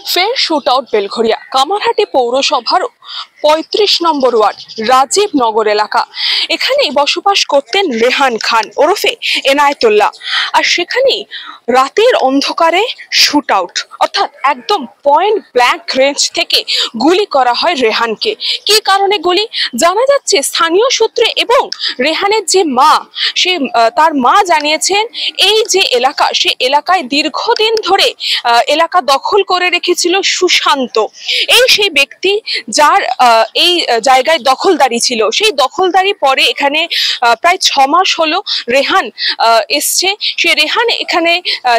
ফের shoot out Belgharia Kamarhati পৌরসভার ৩৫ নম্বর word Rajib নগর এলাকা। এখানেই বসবাস করতেন রেহান খান ওরফে এনায়েতুল্লাহ। আর সেখানেই রাতের অন্ধকারে শুট আউট, অর্থাৎ একদম পয়েন্ট ব্ল্যাঙ্ক রেঞ্জ থেকে গুলি করা হয় রেহানকে। কি কারণে গুলি জানা যাচ্ছে স্থানীয় সূত্রে, এবং রেহানের যে মা, সে তার মা জানিয়েছেন এই যে এলাকা, সে এলাকায় দীর্ঘদিন ধরে এলাকা দখল করে রেখেছিল সুশান্ত। সেই ব্যক্তি যার এই জায়গায় দখলদারি ছিল, সেই দখলদারি পরে এখানে প্রায় 6 মাস হলো রেহান এসছে। সে রেহান এখানে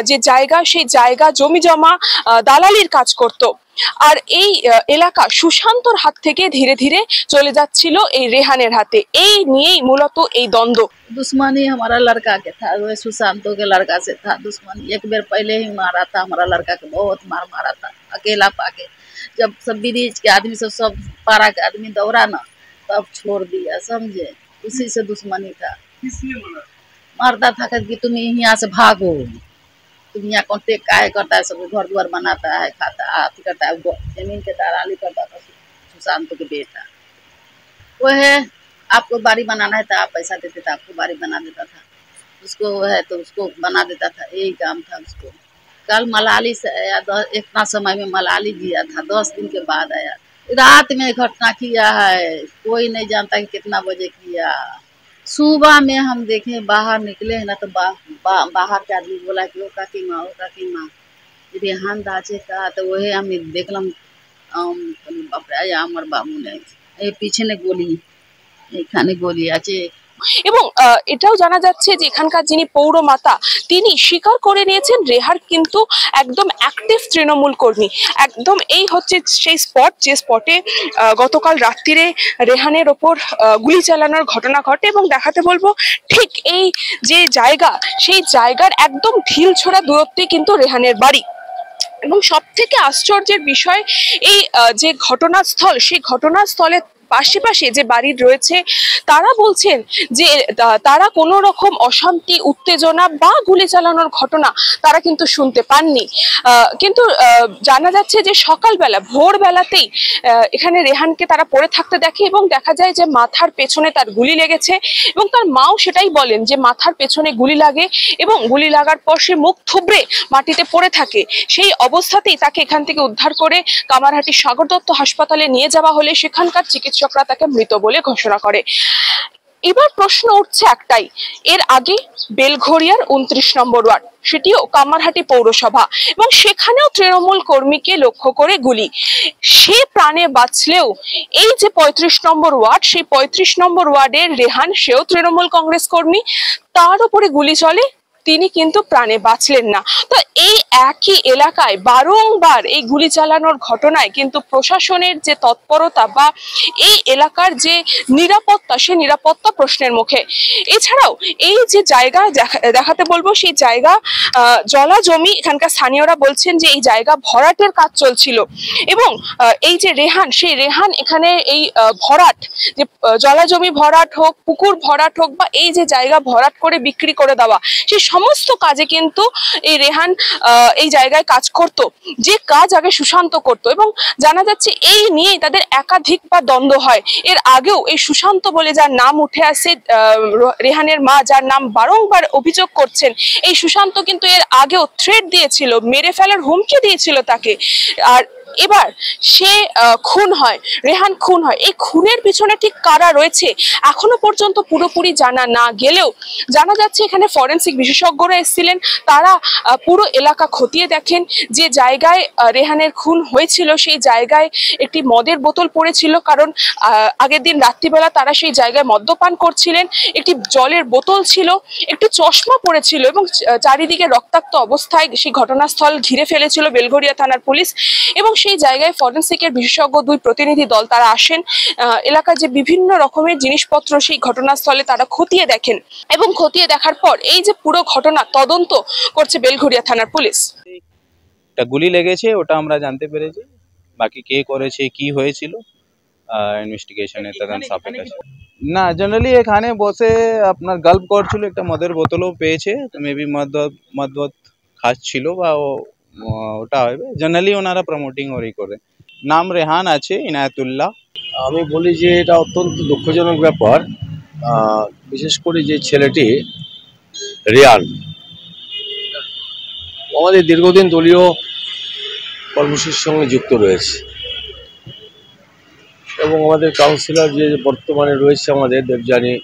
যে জায়গা, সেই জায়গা জমি জমা দালালির কাজ করত। আর এই এলাকা সুশান্তর হাত থেকে ধীরে ধীরে চলে যাচ্ছিল এই রেহানের হাতে। এই নিয়েই মূলত এই দ্বন্দ্ব। दुश्मनी हमारा लड़का के था, वो सुशांतो के लड़का से था दुश्मनी। एक बार पहले ही मारा था, हमारा लड़का के बहुत मारा था अकेला पाके। जब सब विदेश के आदमी सब पारा के आदमी दौड़ा ना, तब छोड़ दिया, समझे। उसी से दुश्मनी था। मारता था कि तुम यहाँ से भागो, तुम यहाँ कॉन्टेक्ट काहे करता है, सब घर द्वार बनाता है, खाता है, करता है, जमीन के दलाली करता था सुशांतो के बेटा। वो है आपको बाड़ी बनाना है तो आप पैसा देते थे, आपको बाड़ी बना देता था। उसको है तो उसको बना देता था, यही काम था उसको। कल मलाली से आया, इतना समय में मलाली गया था, 10 दिन के बाद आया। रात में घटना किया है, कोई नहीं जानता कि कितना बजे किया। सुबह में हम देखे बाहर निकले है ना, तो बाहर के आदमी बोला कि वो काकी माँ रेहान दाचे का, तो वही हम देखलम আমার বাবু নেই, এই পিছনে গলি, এখানে গলি আছে। এবং এটাও জানা যাচ্ছে যে এখানকার যিনি পৌরমাতা, তিনি স্বীকার করে নিয়েছেন রেহার কিন্তু একদম অ্যাক্টিভ তৃণমূল কর্মী। একদম এই হচ্ছে সেই স্পট, যে স্পটে গতকাল রাত্রিরে রেহানের ওপর গুলি চালানোর ঘটনা ঘটে। এবং দেখাতে বলবো, ঠিক এই যে জায়গা, সেই জায়গার একদম ঢিল ছোড়া দূরত্বে কিন্তু রেহানের বাড়ি। এবং সব থেকে আশ্চর্যের বিষয়, এই যে ঘটনাস্থল, সেই ঘটনাস্থলে পাশে যে বাড়ি রয়েছে, তারা বলছেন যে তারা কোনো রকম অশান্তি, উত্তেজনা বা গুলি চালানোর ঘটনা তারা কিন্তু শুনতে পাননি। কিন্তু জানা যাচ্ছে যে সকালবেলা ভোরবেলাতেই এখানে রেহানকে তারা পড়ে থাকতে দেখে, এবং দেখা যায় যে মাথার পেছনে তার গুলি লেগেছে। এবং তার মাও সেটাই বলেন যে মাথার পেছনে গুলি লাগে, এবং গুলি লাগার পর সে মুখ থুবড়ে মাটিতে পড়ে থাকে। সেই অবস্থাতেই তাকে এখান থেকে উদ্ধার করে কামারহাটি সাগর দত্ত হাসপাতালে নিয়ে যাওয়া হলে সেখানকার চিকিৎসকরা তাকে মৃত বলে ঘোষণা করে। এবার প্রশ্ন উঠছে একটাই, এর আগে বেলঘরিয়ার 29 নম্বর ওয়ার্ড, সেটিও কামারহাটি পৌরসভা, এবং সেখানেও তৃণমূল কর্মীকে লক্ষ্য করে গুলি। সে প্রাণে বাঁচলেও এই যে 35 নম্বর ওয়ার্ড, সেই 35 নম্বর ওয়ার্ডের রেহান, সেও তৃণমূল কংগ্রেস কর্মী, তার উপরে গুলি চলে, তিনি কিন্তু প্রাণে বাঁচলেন না। তো এই একই এলাকায় বারংবার এই গুলি চালানোর ঘটনায় কিন্তু প্রশাসনের যে তৎপরতা বা এই এলাকার যে নিরাপত্তা, সে নিরাপত্তা প্রশ্নের মুখে। এছাড়াও এই যে জায়গা দেখাতে বলবো, সেই জায়গা জলা জমি, এখানকার স্থানীয়রা বলছেন যে এই জায়গা ভরাটের কাজ চলছিল। এবং এই যে রেহান, সেই রেহান এখানে এই ভরাট, যে জলা জমি ভরাট হোক, পুকুর ভরাট হোক, বা এই যে জায়গা ভরাট করে বিক্রি করে দেওয়া, সেই সমস্ত কাজে কিন্তু এই রেহান এই জায়গায় কাজ করত, যে কাজ আগে সুশান্ত করত। এবং জানা যাচ্ছে এই নিয়েই তাদের একাধিক বা দ্বন্দ্ব হয়। এর আগেও এই সুশান্ত বলে যার নাম উঠে আসে, রেহানের মা যার নাম বারংবার অভিযোগ করছেন, এই সুশান্ত কিন্তু এর আগেও থ্রেট দিয়েছিল, মেরে ফেলার হুমকি দিয়েছিল তাকে। আর এবার সে খুন হয়, রেহান খুন হয়। এই খুনের পিছনে ঠিক কারা রয়েছে এখনো পর্যন্ত পুরোপুরি জানা না গেলেও জানা যাচ্ছে এখানে ফরেন্সিক বিশেষজ্ঞরা এসেছিলেন, তারা পুরো এলাকা খতিয়ে দেখেন। যে জায়গায় রেহানের খুন হয়েছিল, সেই জায়গায় একটি মদের বোতল পড়েছিল, কারণ আগের দিন রাত্রিবেলা তারা সেই জায়গায় মদ্যপান করছিলেন। একটি জলের বোতল ছিল, একটি চশমা পড়েছিল, এবং চারিদিকে রক্তাক্ত অবস্থায় সেই ঘটনাস্থল ঘিরে ফেলেছিল বেলঘরিয়া থানার পুলিশ। এবং সেই জায়গায় ফরেন্সিকের বিশেষজ্ঞ 2 প্রতিনিধি দল তারা আসেন, এলাকার যে বিভিন্ন রকমের জিনিসপত্র সেই ঘটনাস্থলে তারা খতিয়ে দেখেন, এবং খতিয়ে দেখার পর এই যে পুরো ঘটনা তদন্ত করছে বেলঘরিয়া থানার পুলিশ। গুলি লেগেছে ওটা আমরা জানতে পেরেছি, বাকি কে করেছে কি হয়েছিল ইনভেস্টিগেশনে তদন্ত সাপেক্ষে। না, জেনারেলি এখানে বসে আপনার গল্প করছিল, একটা মদের বোতলও পেয়েছে, তো মেবি মদ খাচ্ছিল বা ও ওটা হবে জেনারেলি ওনারা প্রমোটিং ওরই করে। নাম রেহান আছে, ইনায়াতুল্লাহ। আমি বলি যে এটা অত্যন্ত দুঃখজনক ব্যাপার, বিশেষ করে যে ছেলেটি রিয়ান আমাদের দীর্ঘদিন দলীয় কর্মসূচির সঙ্গে যুক্ত রয়েছে এবং আমাদের কাউন্সিলর যে বর্তমানে রয়েছে আমাদের দেবযানী,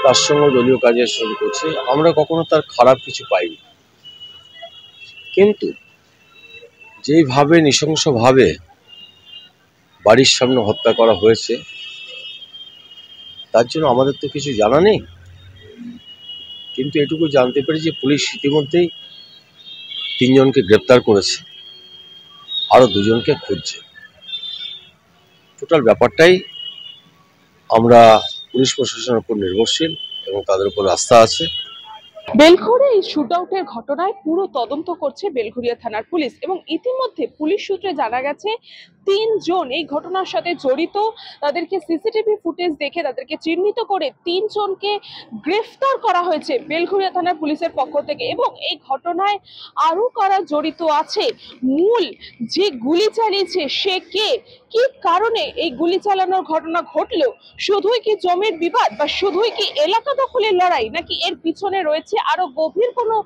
তার সঙ্গে দলীয় কাজের শুরু করছে। আমরা কখনো তার খারাপ কিছু পাইনি, কিন্তু যেইভাবে নৃশংসভাবে বাড়ির সামনে হত্যা করা হয়েছে তার জন্য আমাদের তো কিছু জানা নেই, কিন্তু এটুকু জানতে পারি যে পুলিশ ইতিমধ্যেই 3 জনকে গ্রেপ্তার করেছে, আরো 2 জনকে খুঁজছে। টোটাল ব্যাপারটাই আমরা পুলিশ প্রশাসনের উপর নির্ভরশীল এবং তাদের উপর আস্থা আছে। বেলঘড়ে এই শুটআউটের ঘটনায় পুরো তদন্ত করছে বেলঘড়িয়া থানার পুলিশ এবং ইতিমধ্যে পুলিশ সূত্রে জানা গেছে 3 জন এই ঘটনার সাথে জড়িত। তাদেরকে সিসিটিভি ফুটেজ দেখে তাদেরকে চিহ্নিত করে 3 জনকে গ্রেফতার করা হয়েছে বেলঘড়িয়া থানার পুলিশের পক্ষ থেকে এবং এই ঘটনায় আরো কারা জড়িত আছে, মূল যে গুলি চালিয়েছে সে কে, কি কারণে এই গুলি চালানোর ঘটনা ঘটলো, শুধুই কি জমির বিবাদ বা শুধুই কি এলাকা দখলের লড়াই, নাকি এর পিছনে রয়েছে আরো গভীর কোনো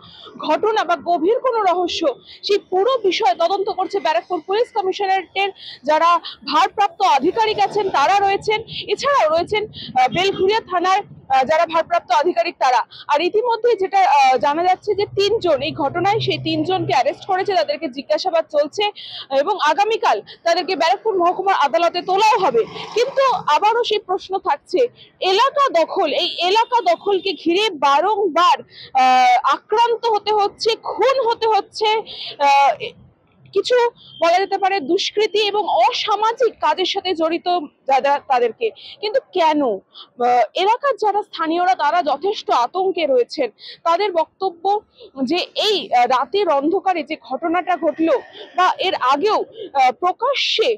ঘটনা বা গভীর কোনো রহস্য, সেই পুরো বিষয় তদন্ত করছে ব্যারাকপুর পুলিশ কমিশনারেটের যারা ভারপ্রাপ্ত আধিকারিক আছেন তারা রয়েছেন, এছাড়াও রয়েছেন বেলঘড়িয়া থানার যারা ভারপ্রাপ্ত আধিকারিক তারা। আর ইতিমধ্যে যেটা জানা যাচ্ছে যে 3 জন এই ঘটনায়, সেই 3 জনকে অ্যারেস্ট করেছে, তাদেরকে জিজ্ঞাসাবাদ চলছে এবং আগামীকাল তাদেরকে ব্যারাকপুর মহকুমার আদালতে তোলাও হবে। কিন্তু আবারও সেই প্রশ্ন থাকছে, এলাকা দখল, এই এলাকা দখলকে ঘিরে বারংবার আক্রান্ত হতে হচ্ছে, খুন হতে হচ্ছে, কিছু বলা যেতে পারে দুষ্কৃতি এবং অসামাজিক কাজের সাথে জড়িত যারা তাদেরকে। কিন্তু কেন? এলাকার যারা স্থানীয়রা তারা যথেষ্ট আতঙ্কে রয়েছেন। তাদের বক্তব্য যে এই রাতের অন্ধকারে যে ঘটনাটা ঘটলো বা এর আগেও প্রকাশ্যে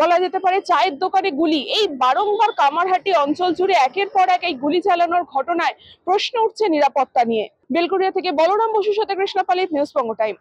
বলা যেতে পারে চায়ের দোকানে গুলি, এই বারংবার কামারহাটি অঞ্চল জুড়ে একের পর এক এই গুলি চালানোর ঘটনায় প্রশ্ন উঠছে নিরাপত্তা নিয়ে। বেলঘড়িয়া থেকে বলরাম বসুর সাথে কৃষ্ণা পালিত, নিউজ বঙ্গ টাইম।